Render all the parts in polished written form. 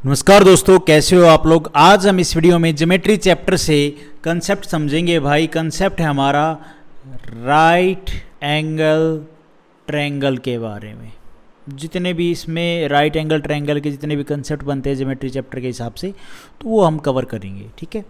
नमस्कार दोस्तों, कैसे हो आप लोग। आज हम इस वीडियो में ज्योमेट्री चैप्टर से कंसेप्ट समझेंगे। भाई कंसेप्ट है हमारा राइट एंगल ट्रायंगल के बारे में। जितने भी इसमें राइट एंगल ट्रायंगल के जितने भी कंसेप्ट बनते हैं ज्योमेट्री चैप्टर के हिसाब से, तो वो हम कवर करेंगे। ठीक है,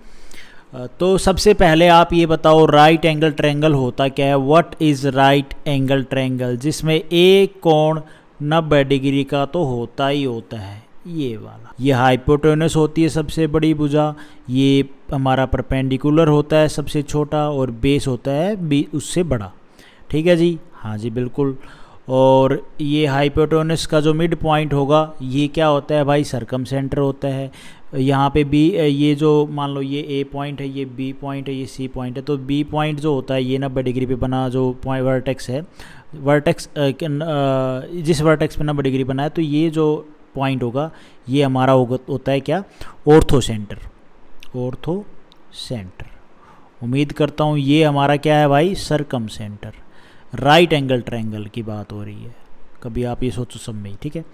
तो सबसे पहले आप ये बताओ राइट एंगल ट्रायंगल होता क्या है। What is right angle triangle, जिसमें एक कोण 90 डिग्री का तो होता ही होता है। ये वाला, ये हाइपोटेनस होती है सबसे बड़ी भुजा, ये हमारा परपेंडिकुलर होता है सबसे छोटा, और बेस होता है उससे बड़ा। ठीक है जी, हाँ जी बिल्कुल। और ये हाइपोटेनस का जो मिड पॉइंट होगा ये क्या होता है भाई, सरकम सेंटर होता है। यहाँ पे बी, ये जो मान लो ये ए पॉइंट है, ये बी पॉइंट है, ये सी पॉइंट है, तो बी पॉइंट जो होता है ये 90 डिग्री पे बना जो पॉइंट वर्टेक्स है, वर्टेक्स जिस वर्टेक्स पे 90 डिग्री बना है, तो ये जो पॉइंट होगा ये हमारा होता है क्या, ऑर्थो सेंटर। ऑर्थो सेंटर, उम्मीद करता हूँ ये हमारा क्या है भाई, सरकम सेंटर। राइट एंगल ट्रायंगल की बात हो रही है, कभी आप ये सोचो सब में। ठीक है,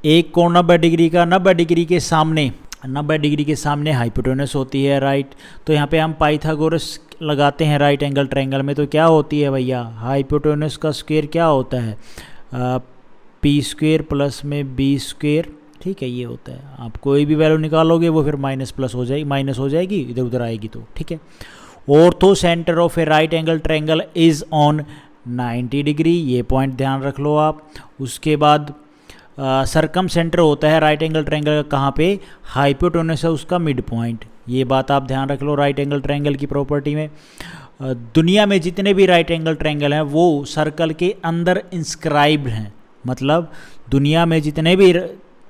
एक कोण 90 डिग्री का, 90 डिग्री के सामने, 90 डिग्री के सामने हाइपोटेनस होती है राइट। तो यहाँ पे हम पाइथागोरस लगाते हैं राइट एंगल ट्रायंगल में, तो क्या होती है भैया, हाइपोटेनस का स्क्वायर क्या होता है, पी स्क्वायर प्लस में बी स्क्वायर। ठीक है, ये होता है। आप कोई भी वैल्यू निकालोगे वो फिर माइनस प्लस हो जाएगी, माइनस हो जाएगी, इधर उधर आएगी तो। ठीक है, ortho centre of a right angle triangle is on 90 degree, ये पॉइंट ध्यान रख लो आप। उसके बाद सरकम सेंटर होता है राइट एंगल ट्रायंगल का, कहाँ पे, हाइपोटेनस है उसका मिड पॉइंट। ये बात आप ध्यान रख लो राइट एंगल ट्रायंगल की प्रॉपर्टी में। दुनिया में जितने भी राइट एंगल ट्रायंगल हैं वो सर्कल के अंदर इंस्क्राइब्ड हैं। मतलब दुनिया में जितने भी,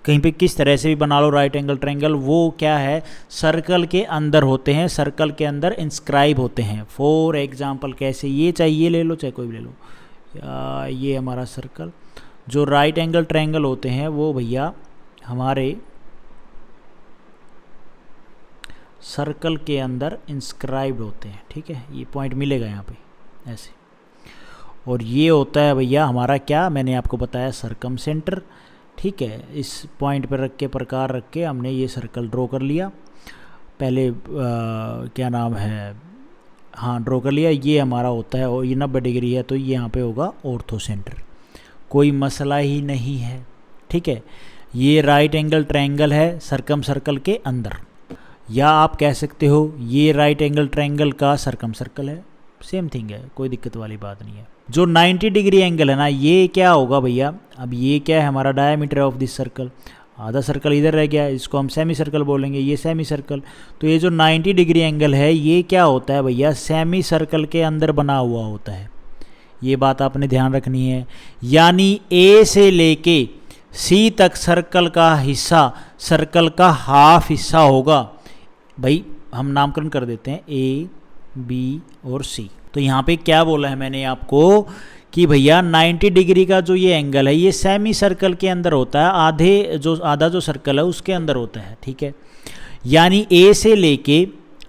कहीं पे किस तरह से भी बना लो राइट एंगल ट्रायंगल, वो क्या है, सर्कल के अंदर होते हैं, सर्कल के अंदर इंस्क्राइब होते हैं। फॉर एग्जांपल कैसे, ये चाहे ये ले लो चाहे कोई भी ले लो, ये हमारा सर्कल, जो राइट एंगल ट्रायंगल होते हैं वो भैया हमारे सर्कल के अंदर इंस्क्राइब्ड होते हैं। ठीक है, ये पॉइंट मिलेगा यहाँ पे ऐसे। और ये होता है भैया हमारा क्या, मैंने आपको बताया सरकम सेंटर। ठीक है, इस पॉइंट पर रख के, प्रकार रख के हमने ये सर्कल ड्रॉ कर लिया। पहले क्या नाम है, हाँ ड्रॉ कर लिया। ये हमारा होता है, और ये 90 डिग्री है, तो ये यहाँ पे होगा ऑर्थो सेंटर, कोई मसला ही नहीं है। ठीक है, ये राइट एंगल ट्रायंगल है सरकम सर्कल के अंदर, या आप कह सकते हो ये राइट एंगल ट्रायंगल का सरकम सर्कल है, सेम थिंग है, कोई दिक्कत वाली बात नहीं है। जो 90 डिग्री एंगल है ना, ये क्या होगा भैया, अब ये क्या है, हमारा डायमीटर ऑफ दिस सर्कल। आधा सर्कल इधर रह गया, इसको हम सेमी सर्कल बोलेंगे, ये सेमी सर्कल। तो ये जो 90 डिग्री एंगल है ये क्या होता है भैया, सेमी सर्कल के अंदर बना हुआ होता है। ये बात आपने ध्यान रखनी है। यानी ए से लेके सी तक सर्कल का हिस्सा, सर्कल का हाफ हिस्सा होगा भाई। हम नामकरण कर देते हैं ए, बी और सी। तो यहाँ पे क्या बोला है मैंने आपको कि भैया 90 डिग्री का जो ये एंगल है ये सेमी सर्कल के अंदर होता है, आधा जो सर्कल है उसके अंदर होता है। ठीक है, यानी ए से लेके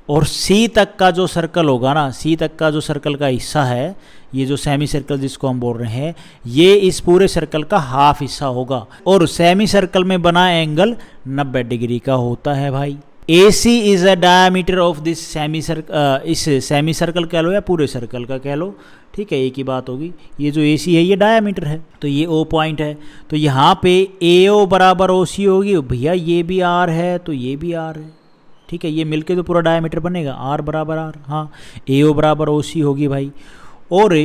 और सी तक का जो सर्कल होगा ना, सी तक का जो सर्कल का हिस्सा है, ये जो सेमी सर्कल जिसको हम बोल रहे हैं, ये इस पूरे सर्कल का हाफ हिस्सा होगा। और सेमी सर्कल में बना एंगल 90 डिग्री का होता है भाई। AC is a diameter of this semi circle, इस सेमी सर्कल कह लो या पूरे सर्कल का कह लो, ठीक है, एक ही बात होगी। ये जो AC है ये डायमीटर है, तो ये O पॉइंट है, तो यहाँ पे AO बराबर OC होगी भैया। ये भी R है तो ये भी R है। ठीक है, ये मिलके तो पूरा डायमीटर बनेगा, R बराबर R। हाँ, AO बराबर OC होगी भाई। और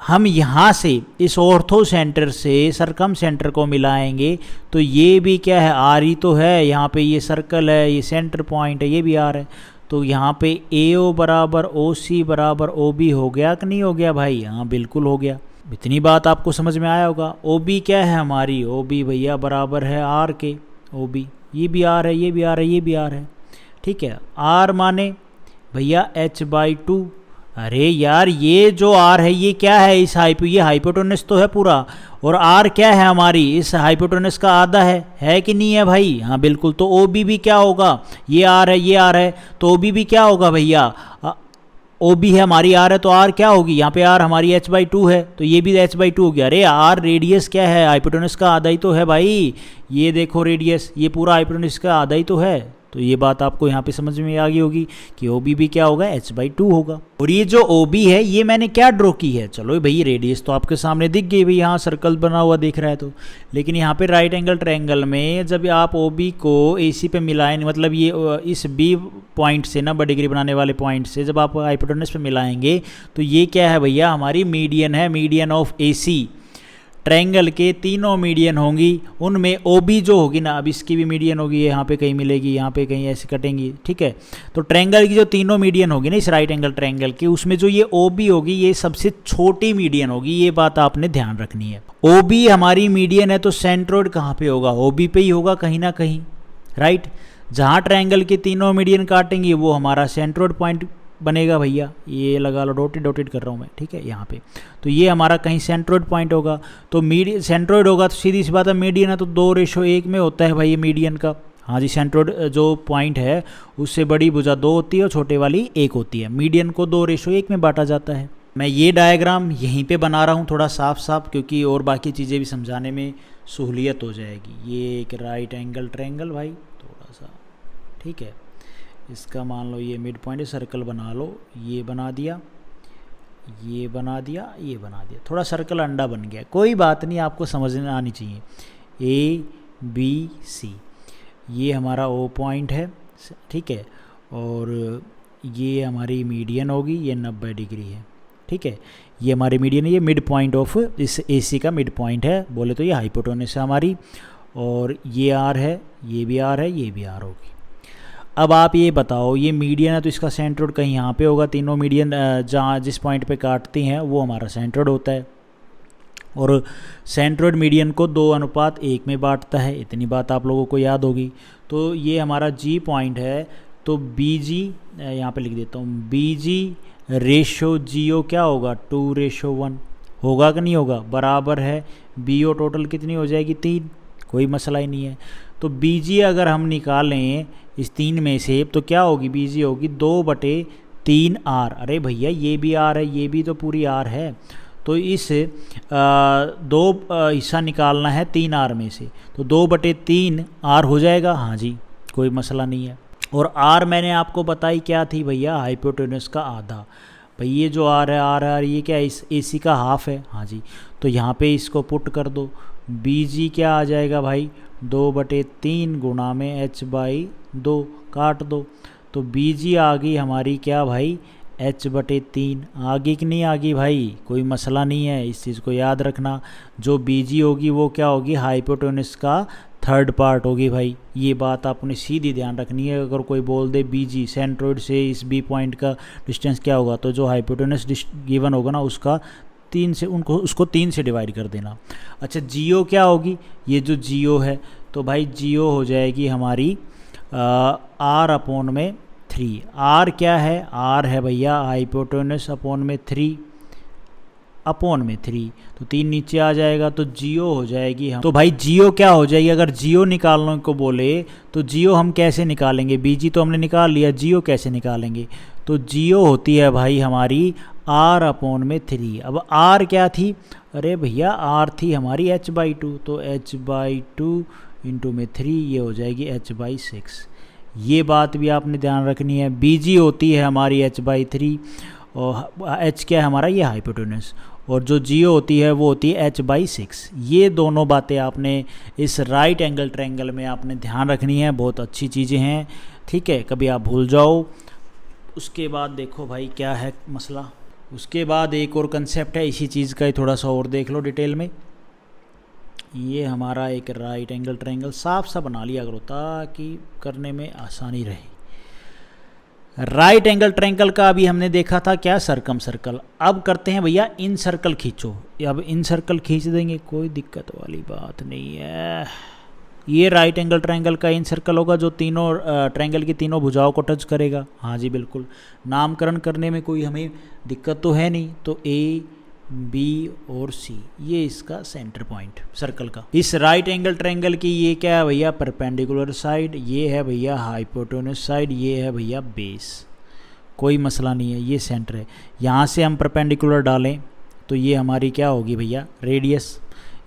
हम यहाँ से इस ऑर्थो सेंटर से सरकम सेंटर को मिलाएंगे, तो ये भी क्या है, आर ही तो है। यहाँ पे ये सर्कल है, ये सेंटर पॉइंट है, ये भी आर है। तो यहाँ पे AO बराबर OC बराबर OB हो गया कि नहीं हो गया भाई, हाँ बिल्कुल हो गया। इतनी बात आपको समझ में आया होगा। OB क्या है हमारी, OB भैया बराबर है R के, OB ये भी R है, ये भी R है, ये भी R है। ठीक है, R माने भैया h/2। अरे यार ये जो R है ये क्या है, इस ये हाइपोटेनस तो है पूरा, और R क्या है हमारी, इस हाइपोटेनस का आधा है कि नहीं है भाई, हाँ बिल्कुल। तो OB भी क्या होगा, ये R है, ये R है, तो OB भी क्या होगा भैया, ओ बी है हमारी आर है, तो आर क्या होगी यहाँ पे, आर हमारी एच बाई टू है, तो ये भी एच बाई टू हो गया। अरे आर रेडियस क्या है, हाइपोटेनस का आधा ही तो है भाई, ये देखो रेडियस, ये पूरा हाइपोटेनस का आधा ही तो है। तो ये बात आपको यहाँ पे समझ में आ गई होगी कि ओ बी भी क्या होगा, एच बाई टू होगा। और ये जो ओ बी है ये मैंने क्या ड्रॉ की है, चलो भाई रेडियस तो आपके सामने दिख गई भाई, यहाँ सर्कल बना हुआ दिख रहा है तो, लेकिन यहाँ पे राइट एंगल ट्रायंगल में जब आप ओ बी को ए सी पे मिलाएं, मतलब ये इस बी पॉइंट से ना, डिग्री बनाने वाले पॉइंट से जब आप हाइपोटेनस पे मिलाएंगे तो ये क्या है भैया, हमारी मीडियन है, median of A C. Triangle के तीनों मीडियन होंगी, उनमें ओ बी जो होगी ना, अब इसकी भी मीडियन होगी, ये यहाँ पे कहीं मिलेगी, यहाँ पे कहीं ऐसे कटेंगी, ठीक है। तो ट्रायंगल की जो तीनों मीडियन होगी ना इस राइट एंगल ट्रायंगल की, उसमें जो ये ओ बी होगी ये सबसे छोटी मीडियन होगी, ये बात आपने ध्यान रखनी है। ओ बी हमारी मीडियन है तो सेंट्रोइड कहाँ पे होगा, ओ बी पे ही होगा कहीं ना कहीं, राइट। जहाँ ट्रायंगल के तीनों मीडियन काटेंगे वो हमारा सेंट्रोइड पॉइंट बनेगा भैया, ये लगा लो, डॉटेड डॉटेड कर रहा हूँ मैं, ठीक है यहाँ पे। तो ये हमारा कहीं सेंट्रोइड पॉइंट होगा, तो मीडियन सेंट्रोइड होगा तो सीधी सी बात है, मीडियन है तो 2:1 में होता है भाई ये मीडियन का। हाँ जी, सेंट्रोइड जो पॉइंट है उससे बड़ी भुजा 2 होती है और छोटे वाली 1 होती है, मीडियन को 2:1 में बांटा जाता है। मैं ये डायग्राम यहीं पे बना रहा हूँ थोड़ा साफ साफ, क्योंकि और बाकी चीज़ें भी समझाने में सहूलियत हो जाएगी। ये एक राइट एंगल ट्रायंगल भाई, थोड़ा सा, ठीक है, इसका मान लो ये मिड पॉइंट है, सर्कल बना लो, ये बना दिया, ये बना दिया, ये बना दिया, थोड़ा सर्कल अंडा बन गया, कोई बात नहीं, आपको समझ में आनी चाहिए। ए बी सी ये हमारा ओ पॉइंट है, ठीक है, और ये हमारी मीडियन होगी, ये 90 डिग्री है, ठीक है, ये हमारी मीडियन है, ये मिड पॉइंट ऑफ इस ए सी का मिड पॉइंट है, बोले तो ये हाइपोटेनस है हमारी, और ये आर है, ये भी आर है, ये भी आर होगी। अब आप ये बताओ, ये मीडियन है तो इसका सेंट्रोइड कहीं यहाँ पे होगा, तीनों मीडियन जहाँ जिस पॉइंट पे काटती हैं वो हमारा सेंट्रोइड होता है, और सेंट्रोइड मीडियन को 2:1 में बांटता है, इतनी बात आप लोगों को याद होगी। तो ये हमारा जी पॉइंट है, तो बी जी यहाँ पे लिख देता हूँ, बी जी रेशो जी ओ क्या होगा, 2:1 होगा कि नहीं होगा, बराबर है बी ओ टोटल कितनी हो जाएगी, 3, कोई मसला ही नहीं है। तो बी जी अगर हम निकालें इस 3 में से तो क्या होगी, बी जी होगी 2/3 आर। अरे भैया ये भी आर है, ये भी तो पूरी आर है, तो इस 2 हिस्सा निकालना है 3 आर में से, तो 2/3 आर हो जाएगा, हाँ जी कोई मसला नहीं है। और आर मैंने आपको बताई क्या थी भैया, हाइपोटेनस का आधा। भाई ये जो आर है, आर ये क्या है, इस ए सी का हाफ है, हाँ जी, तो यहाँ पे इसको पुट कर दो, बी जी क्या आ जाएगा भाई, 2/3 गुणा में h/2 काट दो, तो बी जी आ गई हमारी क्या भाई, h/3 आ गई कि नहीं आ गई भाई, कोई मसला नहीं है, इस चीज़ को याद रखना। जो बी जी होगी वो क्या होगी, हाइपोटेनस का थर्ड पार्ट होगी भाई, ये बात आपने सीधी ध्यान रखनी है। अगर कोई बोल दे बी जी सेंट्रोइड से इस बी पॉइंट का डिस्टेंस क्या होगा, तो जो हाइपोटेनस गिवन होगा ना उसका 3 से उसको 3 से डिवाइड कर देना। अच्छा जीओ क्या होगी, ये जो जीओ है तो भाई जीओ हो जाएगी हमारी r/3। आर क्या है, आर है भैया हाइपोटेनस अपॉन में 3 तो 3 नीचे आ जाएगा, तो जीओ हो जाएगी हम, तो भाई जीओ क्या हो जाएगी, अगर जीओ निकालने को बोले तो जीओ हम कैसे निकालेंगे, बीजी तो हमने निकाल लिया, जीओ कैसे निकालेंगे, तो जीओ होती है भाई हमारी r/3। अब r क्या थी, अरे भैया r थी हमारी h/2, तो h/2 इंटू में 3 ये हो जाएगी h/6। ये बात भी आपने ध्यान रखनी है। बीजी होती है हमारी h/3 और h क्या है हमारा, ये हाइपोटेनस, और जो जीओ होती है वो होती है h/6। ये दोनों बातें आपने इस राइट एंगल ट्रायंगल में आपने ध्यान रखनी है, बहुत अच्छी चीज़ें हैं, ठीक है, कभी आप भूल जाओ। उसके बाद देखो भाई क्या है मसला, उसके बाद एक और कंसेप्ट है इसी चीज़ का ही, थोड़ा सा और देख लो डिटेल में। ये हमारा एक राइट एंगल ट्रायंगल साफ सा बना लिया करो ताकि करने में आसानी रहे। राइट एंगल ट्रायंगल का अभी हमने देखा था क्या, सर्कम सर्कल। अब करते हैं भैया इन सर्कल खींचो। अब इन सर्कल खींच देंगे, कोई दिक्कत वाली बात नहीं है। ये राइट एंगल ट्रायंगल का इन सर्कल होगा जो तीनों ट्रायंगल की तीनों भुजाओं को टच करेगा। हाँ जी बिल्कुल, नामकरण करने में कोई हमें दिक्कत तो है नहीं। तो ए बी और सी ये इसका सेंटर पॉइंट सर्कल का। इस राइट एंगल ट्रायंगल की ये क्या है भैया, परपेंडिकुलर साइड, ये है भैया हाइपोटेनस साइड, ये है भैया बेस। कोई मसला नहीं है, ये सेंटर है। यहाँ से हम परपेंडिकुलर डालें तो ये हमारी क्या होगी भैया, रेडियस।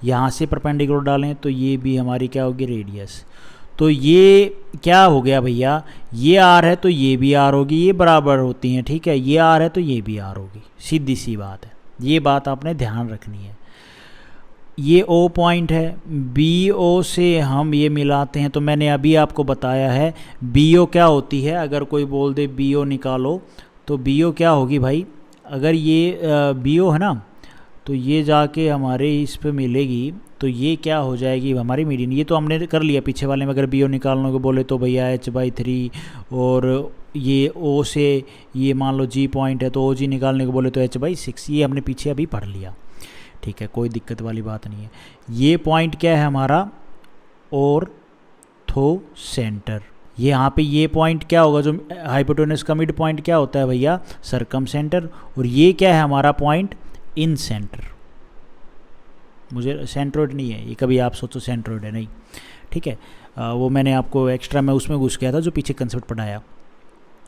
यहाँ से परपेंडिकुलर डालें तो ये भी हमारी क्या होगी, रेडियस। तो ये क्या हो गया भैया, ये आर है तो ये भी आर होगी, ये बराबर होती हैं, ठीक है। ये आर है तो ये भी आर होगी, सीधी सी बात है। ये बात आपने ध्यान रखनी है। ये ओ पॉइंट है, बी ओ से हम ये मिलाते हैं, तो मैंने अभी आपको बताया है बी ओ क्या होती है। अगर कोई बोल दे बी ओ निकालो तो बी ओ क्या होगी भाई, अगर ये बी ओ है ना, तो ये जाके हमारे इस पे मिलेगी, तो ये क्या हो जाएगी हमारी मीडियन। ये तो हमने कर लिया पीछे वाले में, अगर बी ओ निकालने को बोले तो भैया h/3, और ये ओ से ये मान लो जी पॉइंट है तो ओ जी निकालने को बोले तो h/6, ये हमने पीछे अभी पढ़ लिया, ठीक है, कोई दिक्कत वाली बात नहीं है। ये पॉइंट क्या है हमारा, ऑर्थो सेंटर। ये यहाँ पे ये पॉइंट क्या होगा, जो हाइपोटेनस का मिड पॉइंट क्या होता है भैया, सरकम सेंटर। और ये क्या है हमारा पॉइंट, इन सेंटर। मुझे सेंट्रोइड नहीं है ये, कभी आप सोचो सेंट्रोइड है, नहीं, ठीक है। वो मैंने आपको एक्स्ट्रा में उसमें घुस गया था जो पीछे कंसेप्ट पढ़ाया।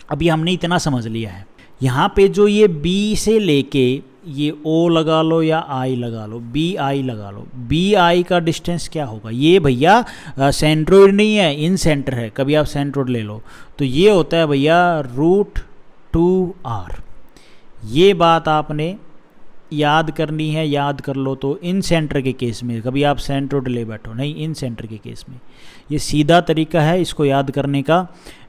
अभी हमने इतना समझ लिया है। यहाँ पे जो ये बी से लेके ये ओ लगा लो या आई लगा लो, बी आई लगा लो, बी आई का डिस्टेंस क्या होगा, ये भैया सेंट्रोइड नहीं है, इन सेंटर है। कभी आप सेंट्रोइड ले लो तो ये होता है भैया √2r। ये बात आपने याद करनी है, याद कर लो। तो इन सेंटर के केस में कभी आप सेंट्रोइड ले बैठो, नहीं, इन सेंटर के केस में ये सीधा तरीका है इसको याद करने का।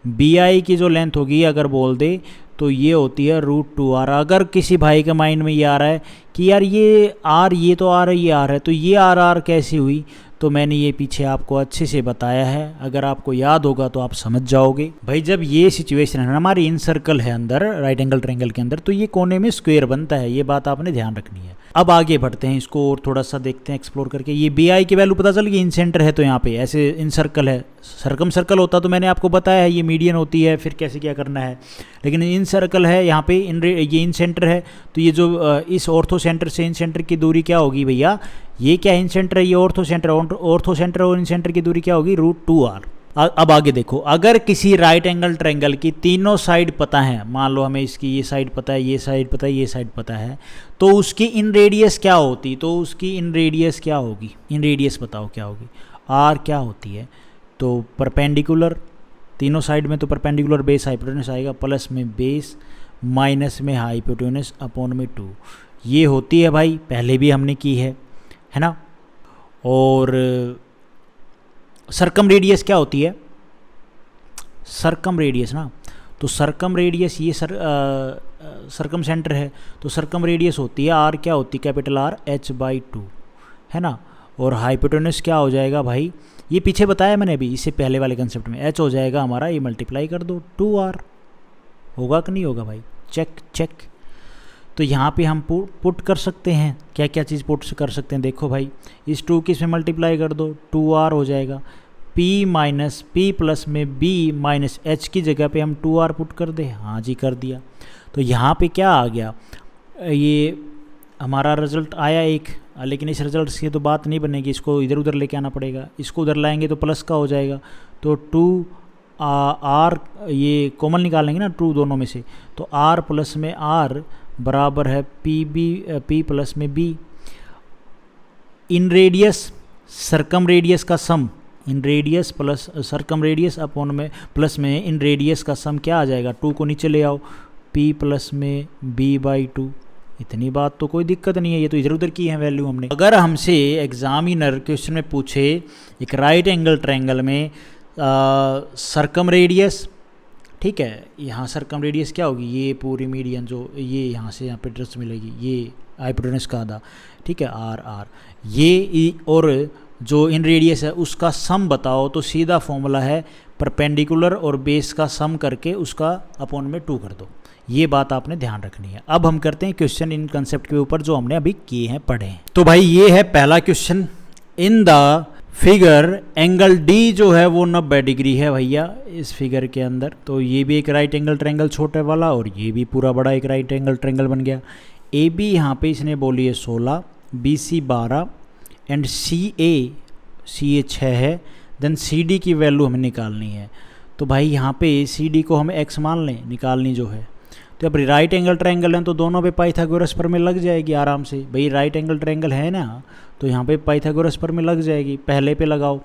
बी आई की जो लेंथ होगी अगर बोल दे तो ये होती है √2r। अगर किसी भाई के माइंड में ये आ रहा है कि यार ये आर, ये तो आर है, ये आर है, तो ये आर कैसी हुई, तो मैंने ये पीछे आपको अच्छे से बताया है। अगर आपको याद होगा तो आप समझ जाओगे। भाई जब ये सिचुएशन है ना, हमारी इन सर्कल है अंदर राइट एंगल ट्रायंगल के अंदर, तो ये कोने में स्क्वायर बनता है, ये बात आपने ध्यान रखनी है। अब आगे बढ़ते हैं, इसको और थोड़ा सा देखते हैं एक्सप्लोर करके। ये बी आई की वैल्यू पता चल गई, इन सेंटर है तो यहाँ पे ऐसे इन सर्कल है, सरकम सर्कल होता तो मैंने आपको बताया है ये मीडियन होती है, फिर कैसे क्या करना है। लेकिन इन सर्कल है यहाँ पे, ये इन सेंटर है, तो ये जो इस ऑर्थो सेंटर से इन सेंटर की दूरी क्या होगी भैया, ये क्या इन सेंटर है, ये ऑर्थो सेंटर, ऑर्थो सेंटर और इन सेंटर की दूरी क्या होगी, √2r। अब आगे देखो, अगर किसी राइट एंगल ट्रायंगल की तीनों साइड पता है, मान लो हमें इसकी ये साइड पता है, ये साइड पता है, ये साइड पता है, तो उसकी इन रेडियस क्या होती, तो उसकी इन रेडियस क्या होगी, इन रेडियस बताओ क्या होगी, आर क्या होती है, तो परपेंडिकुलर, तीनों साइड में तो परपेंडिकुलर बेस हाइपोटेनस आएगा, प्लस में बेस माइनस में हाइपोटेनस अपॉन में 2, ये होती है भाई, पहले भी हमने की है ना। और सरकम रेडियस क्या होती है, सरकम रेडियस ना, तो सरकम रेडियस ये सरकम सेंटर है, तो सरकम रेडियस होती है आर, क्या होती है, कैपिटल आर, h/2 है ना। और हाइपोटेनस क्या हो जाएगा भाई, ये पीछे बताया मैंने अभी, इससे पहले वाले कंसेप्ट में, h हो जाएगा हमारा, ये मल्टीप्लाई कर दो 2r, होगा कि नहीं होगा भाई, चेक चेक। तो यहाँ पे हम पुट कर सकते हैं, क्या क्या चीज़ पुट कर सकते हैं, देखो भाई, इस 2 की इसमें मल्टीप्लाई कर दो, 2r हो जाएगा, p प्लस में b माइनस h की जगह पे हम 2r पुट कर दे, हाँ जी कर दिया। तो यहाँ पे क्या आ गया, ये हमारा रिजल्ट आया एक, लेकिन इस रिजल्ट से तो बात नहीं बनेगी, इसको इधर उधर लेके आना पड़ेगा, इसको उधर लाएंगे तो प्लस का हो जाएगा, तो 2r ये कॉमन निकालेंगे ना 2 दोनों में से, तो r प्लस में r बराबर है p प्लस में b। Inradius circumradius का sum, inradius plus circumradius upon में प्लस में इन रेडियस का सम क्या आ जाएगा, 2 को नीचे ले आओ, p प्लस में b/2। इतनी बात तो कोई दिक्कत नहीं है, ये तो इधर उधर की है वैल्यू हमने। अगर हमसे एग्जामिनर क्वेश्चन में पूछे एक राइट एंगल ट्रायंगल में सरकम रेडियस, ठीक है, यहाँ सरकम रेडियस क्या होगी, ये पूरी मीडियन जो ये यहाँ से यहाँ पे ड्रेस मिलेगी, ये हाइपोटेनस का आधा, ठीक है, r ये, और जो इन रेडियस है उसका सम बताओ, तो सीधा फॉर्मूला है परपेंडिकुलर और बेस का सम करके उसका अपॉन में 2 कर दो। ये बात आपने ध्यान रखनी है। अब हम करते हैं क्वेश्चन इन कंसेप्ट के ऊपर जो हमने अभी किए हैं, पढ़े हैं। तो भाई ये है पहला question, in the figure angle D जो है वो 90 डिग्री है भैया इस फिगर के अंदर। तो ये भी एक राइट एंगल ट्रायंगल छोटे वाला, और ये भी पूरा बड़ा एक राइट एंगल ट्रायंगल बन गया। ए बी यहाँ पे इसने बोली है 16, बी सी 12 एंड सी ए 6 है। देन सी डी की वैल्यू हमें निकालनी है। तो भाई यहाँ पे सी डी को हम एक्स मान लें, निकालनी जो है, तो अब राइट एंगल ट्रायंगल है तो दोनों पे पाइथागोरस प्रमेय लग जाएगी आराम से। भाई राइट एंगल ट्रायंगल है ना, तो यहाँ पे पाइथागोरस प्रमेय लग जाएगी। पहले पे लगाओ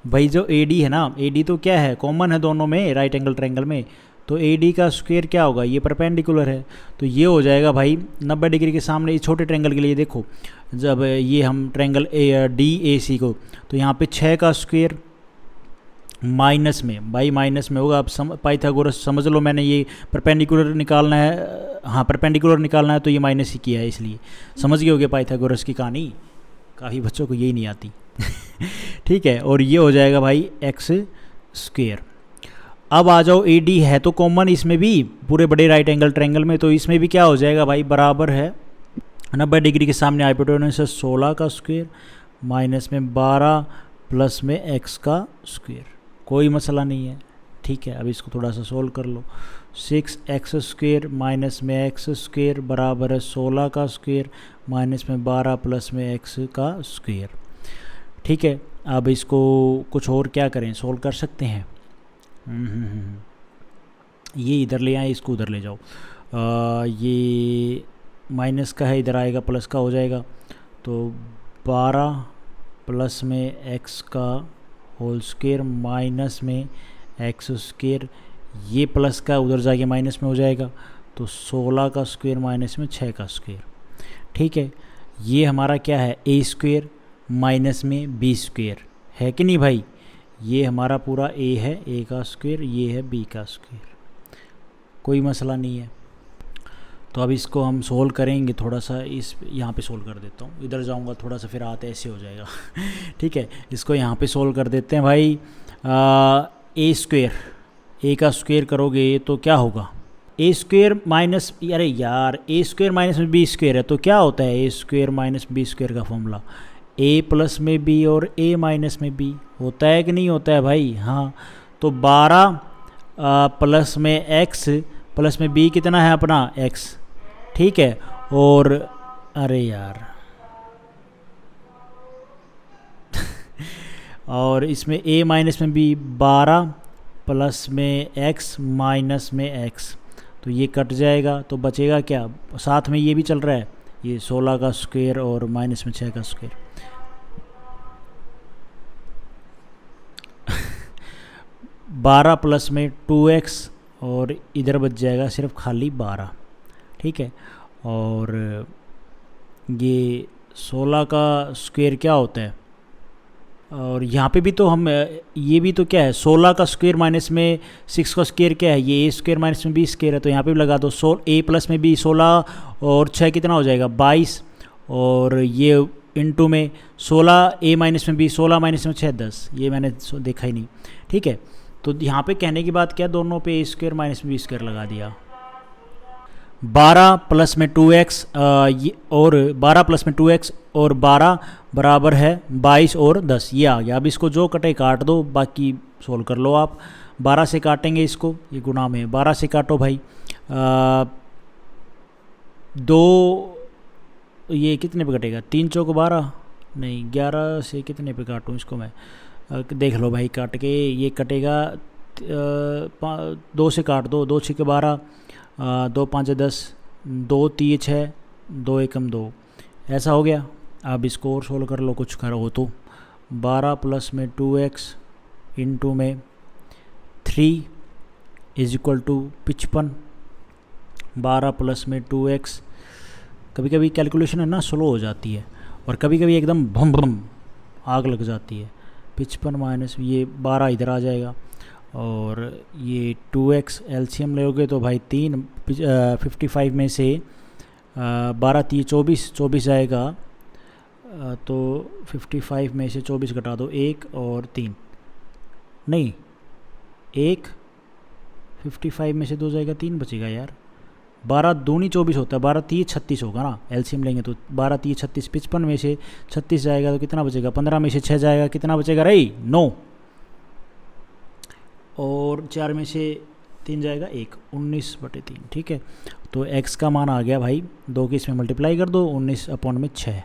भाई, जो ए डी है ना, ए डी तो क्या है, कॉमन है दोनों में राइट एंगल ट्रायंगल में, तो ए डी का स्क्वायर क्या होगा, ये परपेंडिकुलर है, तो ये हो जाएगा भाई 90 डिग्री के सामने। इस छोटे ट्रायंगल के लिए देखो, जब ये हम ट्रायंगल डी ए सी को, तो यहाँ पे 6 का स्क्वायर माइनस में, भाई माइनस में होगा। अब पाइथागोरस समझ लो, मैंने ये परपेंडिकुलर निकालना है, हाँ परपेंडिकुलर निकालना है तो ये माइनस ही किया है, इसलिए समझ गए होगे पाइथागोरस की कहानी। काफ़ी बच्चों को यही नहीं आती ठीक है, और ये हो जाएगा भाई एक्स स्क्वेयर। अब आ जाओ, ए डी है तो कॉमन इसमें भी, पूरे बड़े राइट एंगल ट्रायंगल में, तो इसमें भी क्या हो जाएगा भाई, बराबर है 90 डिग्री के सामने हाइपोटेन्यूज 16 का स्क्वायर माइनस में 12 प्लस में एक्स का स्क्वायर। कोई मसला नहीं है, ठीक है। अब इसको थोड़ा सा सोल्व कर लो। 6x स्क्वायर माइनस में एक्स स्क्वायर बराबर है 16 का स्क्वायर माइनस में 12 प्लस में एक्स का स्क्वायर, ठीक है। अब इसको कुछ और क्या करें, सोल्व कर सकते हैं। ये इधर ले आए, इसको उधर ले जाओ। ये माइनस का है, इधर आएगा प्लस का हो जाएगा, तो 12 प्लस में एक्स का होल स्क्वायर माइनस में एक्स स्क्वायर, ये प्लस का उधर जाके माइनस में हो जाएगा, तो 16 का स्क्वायर माइनस में 6 का स्क्वायर, ठीक है। ये हमारा क्या है, ए स्क्वायर माइनस में बी स्क्वायर है कि नहीं भाई, ये हमारा पूरा ए है, ए का स्क्वायर, ये है बी का स्क्वायर, कोई मसला नहीं है। तो अब इसको हम सोल्व करेंगे, थोड़ा सा इस यहाँ पे सोल्व कर देता हूँ, इधर जाऊँगा थोड़ा सा फिर आते ऐसे हो जाएगा ठीक है। इसको यहाँ पे सोल्व कर देते हैं भाई। ए स्क्वायर, ए का स्क्वायर करोगे तो क्या होगा, ए स्क्वायर माइनस, अरे यार ए स्क्वायर माइनस में बी स्क्वायर है, तो क्या होता है ए स्क्वायर माइनस बी स्क्वायर का फॉर्मूला, ए प्लस में बी और ए माइनस में बी, होता है कि नहीं होता है भाई, हाँ। तो 12 प्लस में एक्स प्लस में बी कितना है अपना एक्स, ठीक है। और अरे यार और इसमें a माइनस में b 12 प्लस में x माइनस में x, तो ये कट जाएगा, तो बचेगा क्या, साथ में ये भी चल रहा है, ये 16 का स्क्वायर और माइनस में 6 का स्क्वायर 12 प्लस में 2x और इधर बच जाएगा सिर्फ खाली 12, ठीक है। और ये 16 का स्क्वायर क्या होता है, और यहाँ पे भी तो हम, ये भी तो क्या है, 16 का स्क्वायर माइनस में 6 का स्क्वायर क्या है, ये ए स्क्वायर माइनस में बी स्क्वायर है, तो यहाँ पे भी लगा दो। ए प्लस में बी 16 और 6 कितना हो जाएगा 22, और ये इनटू में 16 ए माइनस में बी 16 माइनस में 6 10, ये मैंने देखा ही नहीं, ठीक है। तो यहाँ पे कहने की बात क्या, दोनों पे ए स्क्वायर माइनस में बी स्क्वायर लगा दिया। 12 प्लस में 2x और 12 प्लस में 2x और 12 बराबर है 22 और 10, ये आ गया। अब इसको जो कटे काट दो, बाकी सोल्व कर लो आप। 12 से काटेंगे इसको, ये गुना में 12 से काटो भाई, 2 ये कितने पे कटेगा, 3 चौक 12 नहीं 11 से कितने पे काटूँ इसको मैं, देख लो भाई काट के, ये कटेगा 2 से काट दो, 2 6 12 2 5 10 2 3 6 2 1 2, ऐसा हो गया। अब इसको और सोल्व कर लो, कुछ करो तो 12 प्लस में 2x इंटू में 3 इज इक्वल टू 55, 12 प्लस में 2x, कभी कभी कैलकुलेशन है ना स्लो हो जाती है, और कभी कभी एकदम भम भम आग लग जाती है। 55 माइनस ये 12 इधर आ जाएगा, और ये 2x एलसीएम लोगे तो भाई 3 55 में से 12 3 24 आएगा, तो 55 में से 24 घटा दो, 1 और 3 नहीं 1, 55 में से 2 जाएगा 3 बचेगा यार, 12 दूनी 24 होता है, 12 3 36 होगा ना, एलसीएम लेंगे तो 12 3 36, 55 में से 36 जाएगा तो कितना बचेगा, 15 में से 6 जाएगा कितना बचेगा रे 9, और 4 में से 3 जाएगा 1, 19/3, ठीक है। तो x का मान आ गया भाई, 2 की इसमें मल्टीप्लाई कर दो, 19/6,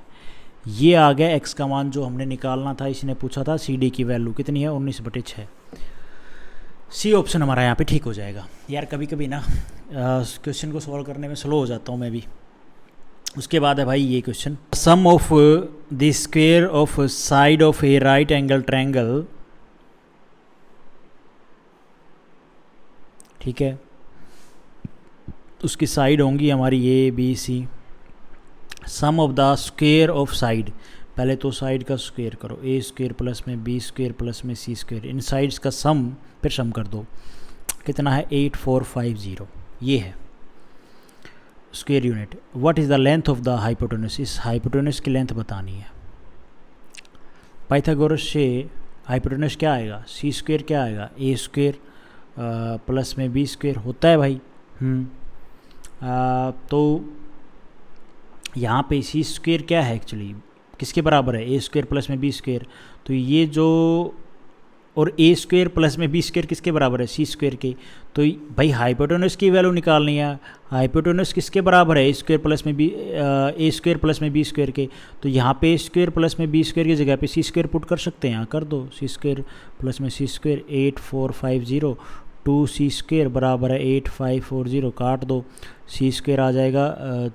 ये आ गया x का मान जो हमने निकालना था। इसने पूछा था सी डी की वैल्यू कितनी है, 19/6। सी ऑप्शन हमारा यहाँ पे ठीक हो जाएगा। यार कभी कभी ना क्वेश्चन को सॉल्व करने में स्लो हो जाता हूँ मैं भी। उसके बाद है भाई ये question, sum of the square of side of a right angle triangle, ठीक है, उसकी साइड होंगी हमारी A B C, sum of the square of side, पहले तो साइड का स्क्वायर करो, ए स्क्वायर प्लस में बी स्क्वायर प्लस में सी स्क्वायर, इन साइड्स का सम फिर सम कर दो, कितना है 8450, ये है square unit. What is the length of the hypotenuse, इस हाइपोटेनस की लेंथ बतानी है। पाइथागोरस से हाइपोटेनस क्या आएगा, सी स्क्वायर क्या आएगा, ए स्क्वायर प्लस में बी स्क्वायर होता है भाई। तो यहाँ पे सी स्क्वायर क्या है एक्चुअली, किसके बराबर है, ए स्क्वायर प्लस में बी स्क्वायर, तो ये जो, और ए स्क्वायर प्लस में बी स्क्वायर किसके बराबर है, सी स्क्वायर के, तो भाई हाइपोटेनस की वैल्यू निकालनी है। हाइपोटेनस किसके बराबर है, ए स्क्वायर प्लस में बी, ए स्क्वायर प्लस में बी स्क्वायर के, तो यहाँ पे ए स्क्वायर प्लस में बी स्क्वायर की जगह पे सी स्क्वायर पुट कर सकते हैं, यहाँ कर दो, सी स्क्वायर प्लस में सी स्क्वायर 8450, 2 सी स्क्वायर बराबर है 8540, काट दो, सी स्क्वायर आ जाएगा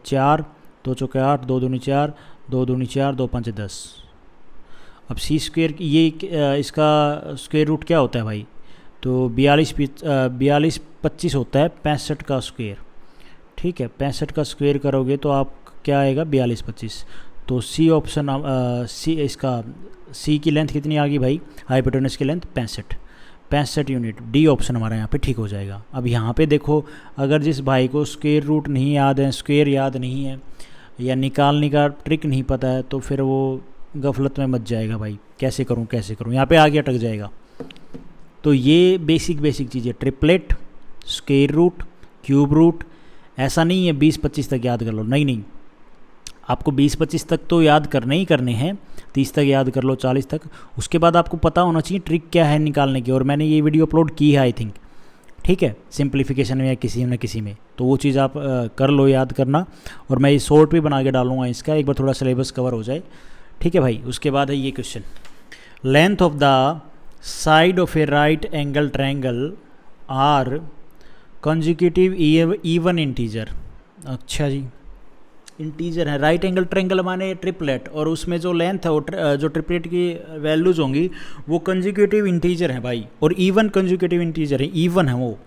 4, 2 चौके 8, 2 दूनी 4, 2 दूनी 4, 2 5 10। अब सी स्क्वायर ये इसका स्क्वायर रूट क्या होता है भाई, तो 42 25 होता है 65 का स्क्वायर, ठीक है, 65 का स्क्वायर करोगे तो आप क्या आएगा 42 25, तो सी ऑप्शन, सी इसका सी की लेंथ कितनी आ गई भाई, हाइपोटेनस की लेंथ 65 यूनिट, डी ऑप्शन हमारा यहाँ पे ठीक हो जाएगा। अब यहाँ पे देखो, अगर जिस भाई को स्क्वायर रूट नहीं याद है, स्क्वायर याद नहीं है, या निकालने का ट्रिक नहीं पता है, तो फिर वो गफलत में मच जाएगा भाई, कैसे करूँ यहाँ पे आगे अटक जाएगा। तो ये बेसिक चीज़ें, triplet, square root, cube root, ऐसा नहीं है 20-25 तक याद कर लो, नहीं, आपको 20-25 तक तो याद करने ही करने हैं, 30 तक याद कर लो, 40 तक, उसके बाद आपको पता होना चाहिए ट्रिक क्या है निकालने की, और मैंने ये वीडियो अपलोड की है आई थिंक, ठीक है, सिंप्लीफिकेशन में या किसी न किसी में, तो वो चीज़ आप कर लो याद करना, और मैं ये शॉर्ट भी बना के डालूंगा इसका, एक बार थोड़ा सिलेबस कवर हो जाए, ठीक है भाई। उसके बाद है ये question, length of the side of a right angle triangle are consecutive even integer, अच्छा जी, इंटीजर है, राइट एंगल ट्रायंगल माने ट्रिपलेट, और उसमें जो लेंथ है वो जो ट्रिपलेट की वैल्यूज होंगी वो कंजिक्यूटिव इंटीजर है भाई, और इवन कंजिक्यूटिव इंटीजर है, इवन है वो।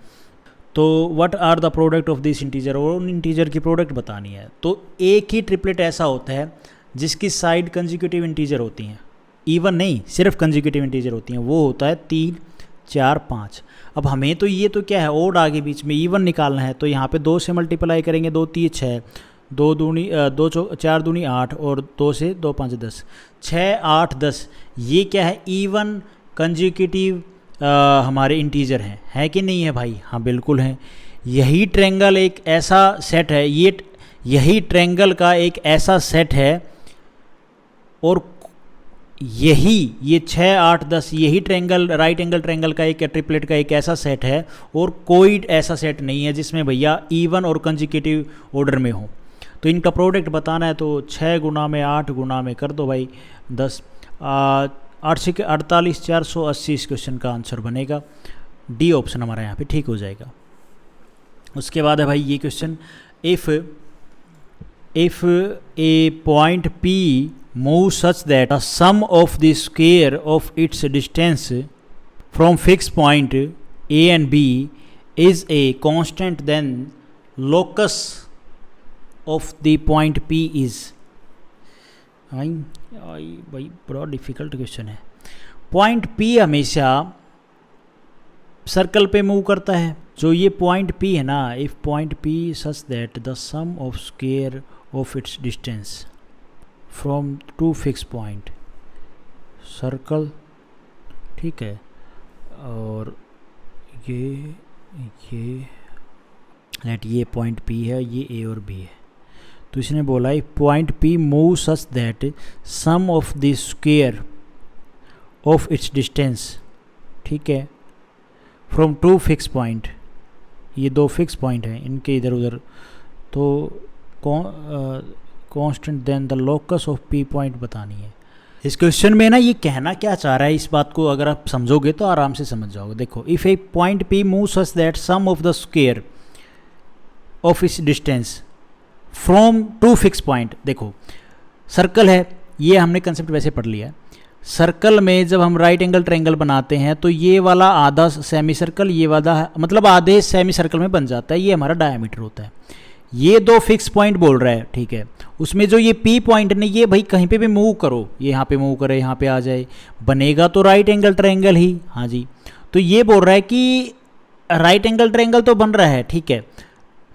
तो what are the product of this integer, और उन इंटीजर की प्रोडक्ट बतानी है। तो एक ही ट्रिपलेट ऐसा होता है जिसकी साइड कंजिक्यूटिव इंटीजर होती हैं, इवन नहीं, सिर्फ कंजिक्यूटिव इंटीजर होती हैं, वो होता है 3 4 5। अब हमें तो ये तो क्या है, ओड आगे बीच में इवन निकालना है, तो यहाँ पे 2 से मल्टीप्लाई करेंगे, 2 3 6, 2 दूनी 4 दूनी 8, और 2 से 2 5 10, 6 8 10, ये क्या है, इवन कंजिक्यूटिव हमारे इंटीजर हैं, है कि नहीं है भाई, हाँ बिल्कुल हैं। यही ट्रायंगल एक ऐसा सेट है, यही ट्रायंगल का एक ऐसा सेट है, और ये 6 8 10 यही ट्रायंगल, राइट एंगल ट्रायंगल का एक ट्रिपलेट का एक ऐसा सेट है, और कोई ऐसा सेट नहीं है जिसमें भैया इवन और कंजिक्यूटिव ऑर्डर में हो। तो इनका प्रोडक्ट बताना है, तो 6 गुना में 8 गुना में कर दो भाई 10, 8 से 48 480 इस क्वेश्चन का आंसर बनेगा, डी ऑप्शन हमारा यहाँ पे ठीक हो जाएगा। उसके बाद है भाई ये question, if a point P move such that the sum of the square of its distance from fixed point A and B is a constant, then locus of the point P is, भाई बड़ा difficult question है। Point P हमेशा circle पे move करता है, जो ये point P है ना, if point P such that the sum of square of its distance from two fix point, circle, ठीक है, और ये लेट ये पॉइंट P है, ये A और B है, तो इसने बोला है point P move such that sum of the square of its distance, ठीक है, फ्रॉम 2 फिक्स पॉइंट, ये 2 फिक्स पॉइंट हैं इनके इधर उधर, तो constant then the locus of P point बतानी है। इस क्वेश्चन में ना ये कहना क्या चाह रहा है, इस बात को अगर आप समझोगे तो आराम से समझ जाओगे। देखो, if a point P move such that sum of the square of this distance from two fix point. देखो सर्कल है, ये हमने कंसेप्ट वैसे पढ़ लिया है। सर्कल में जब हम राइट एंगल ट्रायंगल बनाते हैं तो ये वाला आधा सेमी सर्कल, ये वाला मतलब आधे सेमी सर्कल में बन जाता है, ये हमारा डायमीटर होता है। ये दो फिक्स पॉइंट बोल रहा है, ठीक है। उसमें जो ये पी पॉइंट ने, ये भाई कहीं पे भी मूव करो, ये यहाँ पे मूव करे, यहाँ पे आ जाए, बनेगा तो राइट एंगल ट्रायंगल ही। हाँ जी, तो ये बोल रहा है कि राइट एंगल ट्रायंगल तो बन रहा है, ठीक है।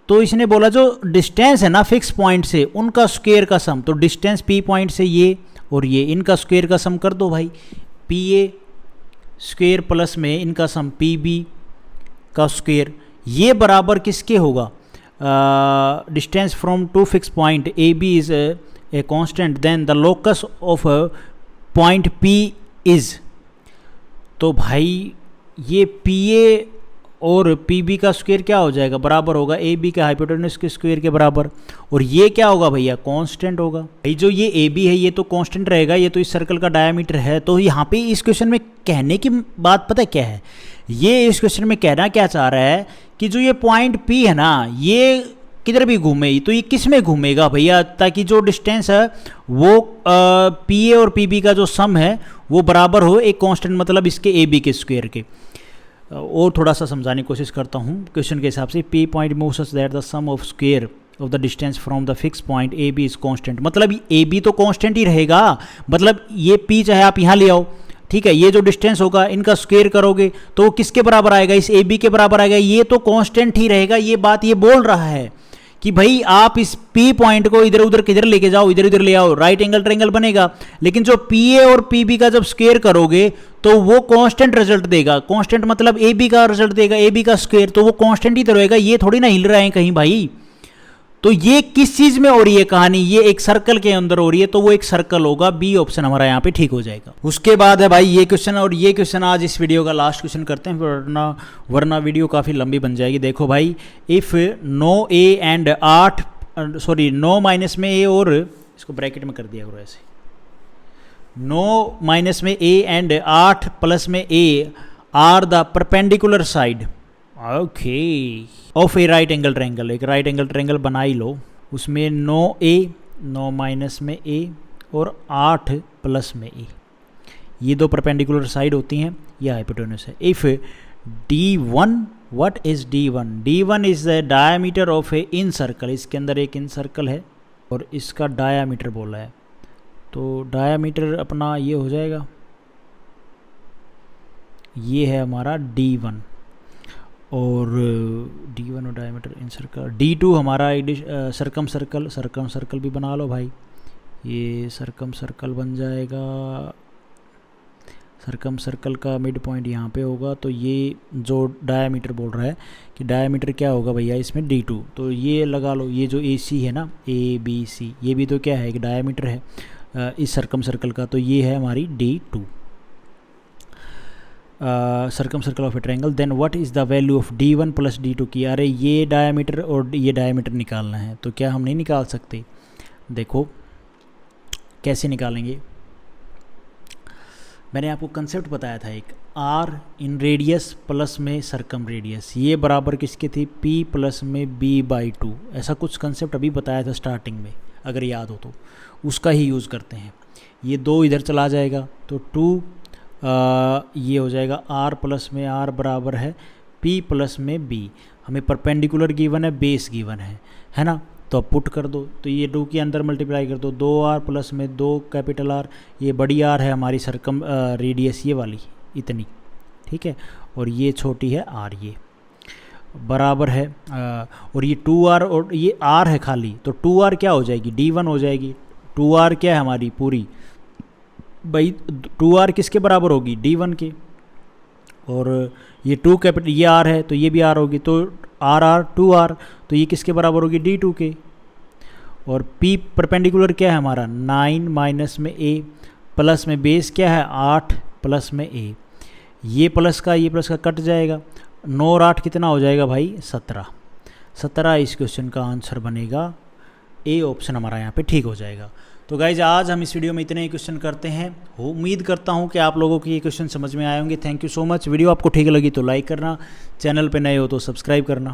तो इसने बोला जो डिस्टेंस है ना फिक्स पॉइंट से, उनका स्क्वायर का सम, तो डिस्टेंस पी पॉइंट से ये और ये, इनका स्क्वायर का सम कर दो भाई, पी ए स्क्वायर प्लस में इनका सम पी बी का स्क्वायर, ये बराबर किसके होगा, distance from two fix point A B is a constant, then the locus of point P is. तो भाई ये पी ए और पी बी का स्क्वायर क्या हो जाएगा, बराबर होगा ए बी के हाइपोटेन्यूज के स्क्वायर के बराबर। और ये क्या होगा भैया, कांस्टेंट होगा। भाई जो ये ए बी है ये तो कांस्टेंट रहेगा, ये तो इस सर्कल का डायमीटर है। तो यहाँ पे इस क्वेश्चन में कहने की बात पता है क्या है, ये इस क्वेश्चन में कहना क्या चाह रहा है कि जो ये पॉइंट पी है ना, ये किधर भी घूमे तो ये किस में घूमेगा भैया, ताकि जो डिस्टेंस है वो पी ए और पी बी का जो सम है वो बराबर हो एक कांस्टेंट, मतलब इसके ए बी के स्क्वायर के। और थोड़ा सा समझाने की कोशिश करता हूँ क्वेश्चन के हिसाब से। P point move such that the sum of square of the distance from the fix point A B is constant, मतलब ए बी तो कांस्टेंट ही रहेगा। मतलब ये पी चाहे आप यहाँ ले आओ, ठीक है, ये जो डिस्टेंस होगा इनका स्क्वायर करोगे तो वो किसके बराबर आएगा, इस ए बी के बराबर आएगा, ये तो कांस्टेंट ही रहेगा। ये बात ये बोल रहा है कि भाई आप इस पी पॉइंट को इधर उधर किधर लेके जाओ, इधर उधर ले आओ, राइट एंगल ट्रायंगल बनेगा। लेकिन जो पी ए और पी बी का जब स्क्वायर करोगे तो वो कांस्टेंट रिजल्ट देगा। कांस्टेंट मतलब ए बी का रिजल्ट देगा, ए बी का स्क्वायर, तो वो कांस्टेंट ही तो रहेगा, ये थोड़ी ना हिल रहा है कहीं भाई। तो ये किस चीज में हो रही है कहानी, ये एक सर्कल के अंदर हो रही है, तो वो एक सर्कल होगा, बी ऑप्शन हमारा यहाँ पे ठीक हो जाएगा। उसके बाद है भाई ये क्वेश्चन, और ये क्वेश्चन आज इस वीडियो का लास्ट क्वेश्चन करते हैं, वरना वीडियो काफी लंबी बन जाएगी। देखो भाई, if no A and 8 no minus में ए, और इसको ब्रैकेट में कर दिया करो ऐसे, नो माइनस में ए एंड 8 प्लस में A R the perpendicular side okay of a right angle triangle. एक राइट एंगल ट्रायंगल बना ही लो, उसमें नो ए, नो माइनस में ए और 8 प्लस में ए, ये दो परपेंडिकुलर साइड होती हैं, ये हाइपोटेन्यूज है। If D1, what is D1? D1 is the diameter of A in circle, इसके अंदर एक इन सर्कल है और इसका डायमीटर बोला है, तो डायमीटर अपना ये हो जाएगा, ये है हमारा D1, और D1 और डायमीटर इन सर्कल। D2 हमारा सरकम सर्कल भी बना लो भाई, ये सरकम सर्कल बन जाएगा, सरकम सर्कल का मिड पॉइंट यहाँ पे होगा। तो ये जो डायमीटर बोल रहा है कि डायमीटर क्या होगा भैया इसमें D2, तो ये लगा लो, ये जो AC है ना ABC, ये भी तो क्या है, एक डायमीटर है इस सरकम सर्कल का, तो ये है हमारी D2 circumcircle of a triangle. Then what is the value of D1 plus D2 की। अरे ये डायमीटर और ये डायमीटर निकालना है, तो क्या हम नहीं निकाल सकते? देखो कैसे निकालेंगे, मैंने आपको कंसेप्ट बताया था एक, R इन रेडियस प्लस में सरकम रेडियस, ये बराबर किसके थी, P प्लस में B/2, ऐसा कुछ कंसेप्ट अभी बताया था स्टार्टिंग में, अगर याद हो तो उसका ही यूज़ करते हैं। ये 2 इधर चला जाएगा तो 2 ये हो जाएगा R प्लस में R बराबर है P प्लस में B। हमें परपेंडिकुलर गिवन है, बेस गिवन है ना, तो पुट कर दो, तो ये 2 के अंदर मल्टीप्लाई कर दो, 2R प्लस में 2 कैपिटल R, ये बड़ी R है हमारी सरकम रेडियस, ये वाली इतनी, ठीक है, और ये छोटी है R, ये बराबर है और ये 2R और ये R है खाली, तो 2R क्या हो जाएगी, D1 हो जाएगी। 2R क्या है हमारी पूरी भाई, 2R किसके बराबर होगी, D1 के, और ये 2 कैपिटल ये R है तो ये भी R होगी, तो R 2R, तो ये किसके बराबर होगी, D2 के। और P परपेंडिकुलर क्या है हमारा 9 माइनस में A प्लस में बेस क्या है 8 प्लस में A, ये प्लस का कट जाएगा, 9 और 8 कितना हो जाएगा भाई 17 इस क्वेश्चन का आंसर बनेगा, ए ऑप्शन हमारा यहाँ पे ठीक हो जाएगा। तो गाइज आज हम इस वीडियो में इतने ही क्वेश्चन करते हैं, उम्मीद करता हूँ कि आप लोगों को ये क्वेश्चन समझ में आए होंगे। Thank you so much. Video आपको ठीक लगी तो लाइक करना, चैनल पे नए हो तो सब्सक्राइब करना।